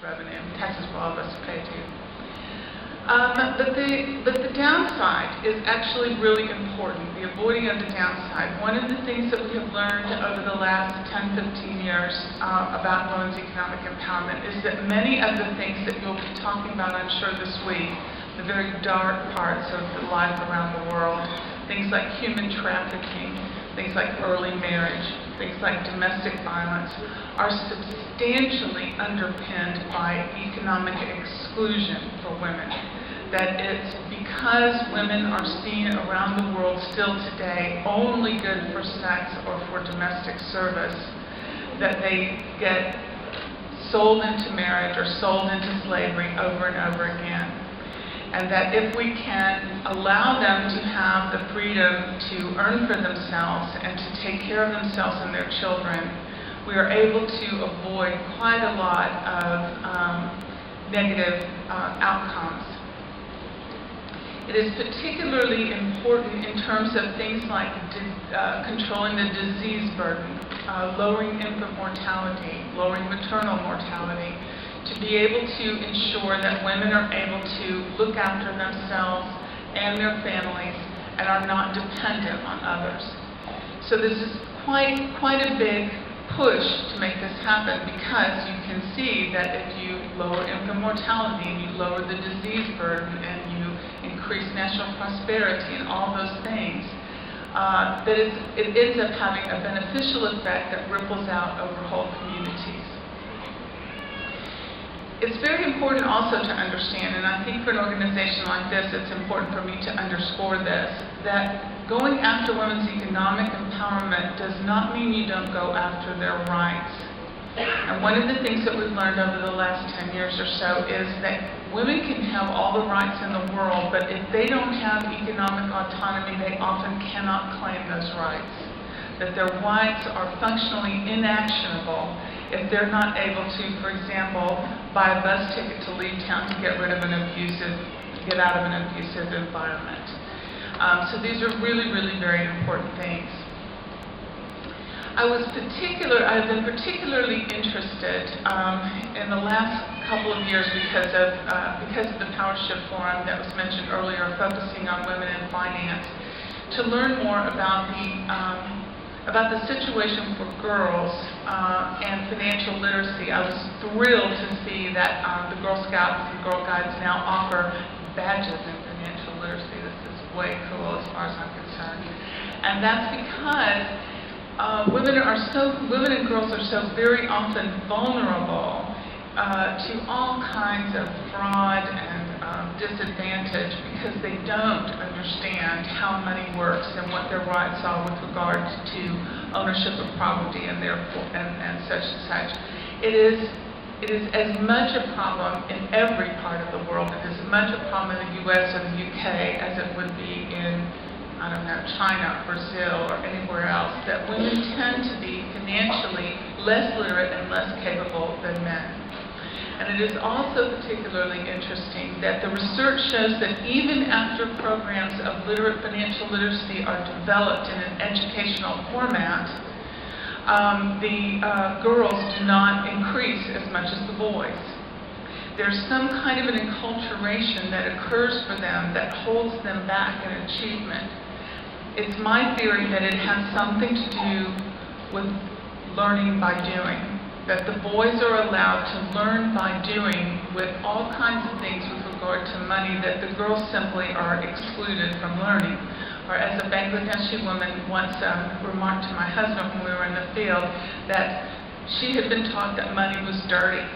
revenue, taxes for all of us to pay to. But the downside is actually really important, the avoiding of the downside. One of the things that we have learned over the last 10, 15 years about women's economic empowerment is that many of the things that you'll be talking about, I'm sure, this week, the very dark parts of the life around the world, things like human trafficking, things like early marriage, things like domestic violence, are substantially underpinned by economic exclusion for women. That it's because women are seen around the world still today only good for sex or for domestic service, that they get sold into marriage or sold into slavery over and over again. And that if we can allow them to have the freedom to earn for themselves and to take care of themselves and their children, we are able to avoid quite a lot of negative outcomes. It is particularly important in terms of things like controlling the disease burden, lowering infant mortality, lowering maternal mortality, to be able to ensure that women are able to look after themselves and their families and are not dependent on others. So this is quite a big push to make this happen, because you can see that if you lower infant mortality and you lower the disease burden and you increase national prosperity and all those things, that it ends up having a beneficial effect that ripples out over whole communities. It's very important also to understand, and I think for an organization like this, it's important for me to underscore this, that going after women's economic empowerment does not mean you don't go after their rights. And one of the things that we've learned over the last 10 years or so is that women can have all the rights in the world, but if they don't have economic autonomy, they often cannot claim those rights. That their rights are functionally inactionable if they're not able to, for example, buy a bus ticket to leave town to get out of an abusive environment. So these are really, really very important things. I've been particularly interested in the last couple of years because of the Power Shift Forum that was mentioned earlier, focusing on women in finance, to learn more about the situation for girls and financial literacy. I was thrilled to see that the Girl Scouts and Girl Guides now offer badges in financial literacy. This is way cool as far as I'm concerned. And that's because women and girls are so very often vulnerable to all kinds of fraud and disadvantage because they don't understand how money works and what their rights are with regard to ownership of property and such and such. It is as much a problem in every part of the world. It is as much a problem in the US or the UK as it would be in, I don't know, China, Brazil, or anywhere else, that women tend to be financially less literate and less capable than men. And it is also particularly interesting that the research shows that even after programs of financial literacy are developed in an educational format, the girls do not increase as much as the boys. There's some kind of an enculturation that occurs for them that holds them back in achievement. It's my theory that it has something to do with learning by doing. That the boys are allowed to learn by doing with all kinds of things with regard to money that the girls simply are excluded from learning. Or as a Bangladeshi woman once remarked to my husband when we were in the field, that she had been taught that money was dirty,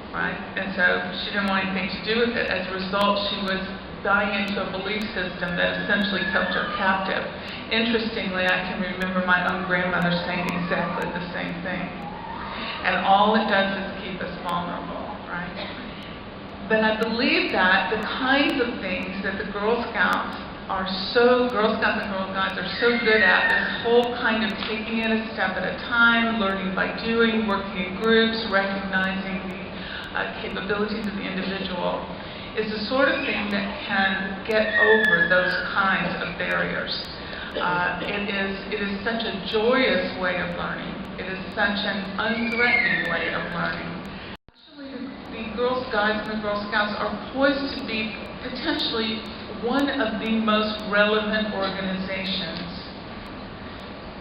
right? And so she didn't want anything to do with it. As a result, she was buying into a belief system that essentially kept her captive. Interestingly, I can remember my own grandmother saying exactly the same thing. And all it does is keep us vulnerable, right? But I believe that the kinds of things that the Girl Scouts and Girl Guides are so good at, this whole kind of taking it a step at a time, learning by doing, working in groups, recognizing the capabilities of the individual, is the sort of thing that can get over those kinds of barriers. It is such a joyous way of learning. It is such an unthreatening way of learning. Girl Guides and the Girl Scouts are poised to be potentially one of the most relevant organizations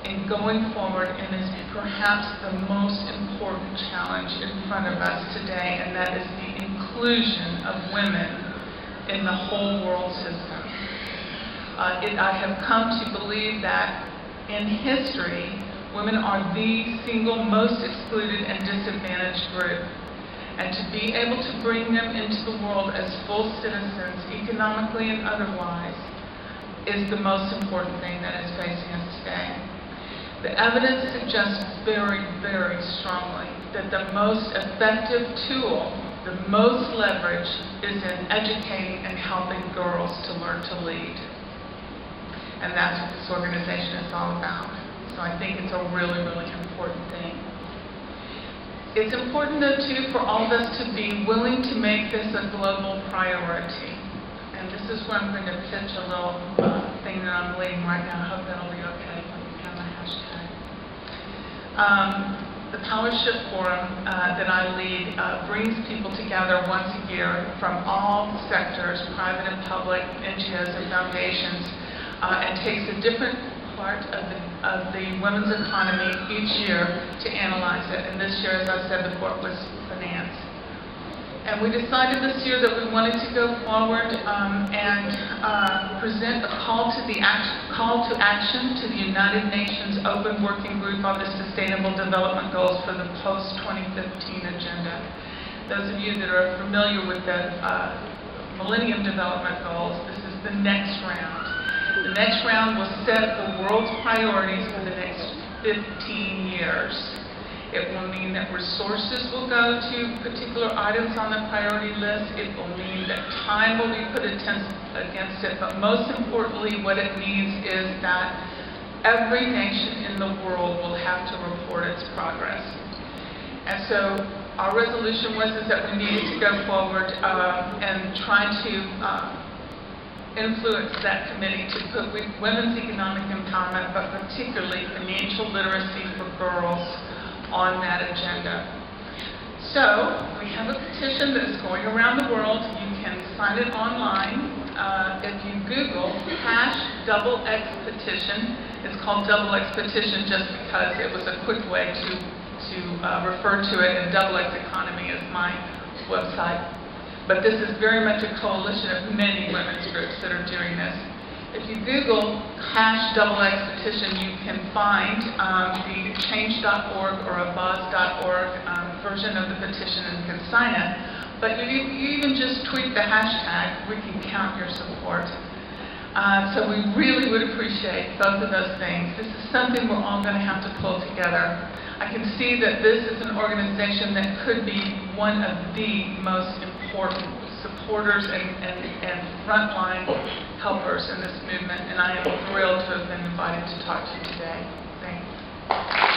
in going forward, and is perhaps the most important challenge in front of us today, and that is the inclusion of women in the whole world system. I have come to believe that in history, women are the single most excluded and disadvantaged group. And to be able to bring them into the world as full citizens, economically and otherwise, is the most important thing that is facing us today. The evidence suggests very, very strongly that the most effective tool, the most leverage, is in educating and helping girls to learn to lead. And that's what this organization is all about. So I think it's a really, really important thing. It's important, though, too, for all of us to be willing to make this a global priority. And this is where I'm going to pitch a little thing that I'm leading right now. I hope that'll be okay when we have a hashtag. The Power Shift Forum that I lead brings people together once a year from all sectors, private and public, NGOs and foundations, and takes a different part of the women's economy each year to analyze it. And this year, as I said before, it was finance. And we decided this year that we wanted to go forward and present a call to action to the United Nations Open Working Group on the Sustainable Development Goals for the post-2015 agenda. Those of you that are familiar with the Millennium Development Goals, this is the next round. The next round will set the world's priorities for the next 15 years. It will mean that resources will go to particular items on the priority list. It will mean that time will be put against it. But most importantly, what it means is that every nation in the world will have to report its progress. And so our resolution was that we needed to go forward and try to influence that committee to put women's economic empowerment, but particularly financial literacy for girls, on that agenda. So we have a petition that is going around the world. You can sign it online. If you Google #XXX petition, it's called XX petition just because it was a quick way to refer to it, and XX Economy is my website. But this is very much a coalition of many women's groups that are doing this. If you Google #XX petition, you can find the change.org or a buzz.org version of the petition and can sign it. But if you even just tweet the hashtag, we can count your support. So we really would appreciate both of those things. This is something we're all going to have to pull together. I can see that this is an organization that could be one of the most important supporters and frontline helpers in this movement, and I am thrilled to have been invited to talk to you today. Thank you.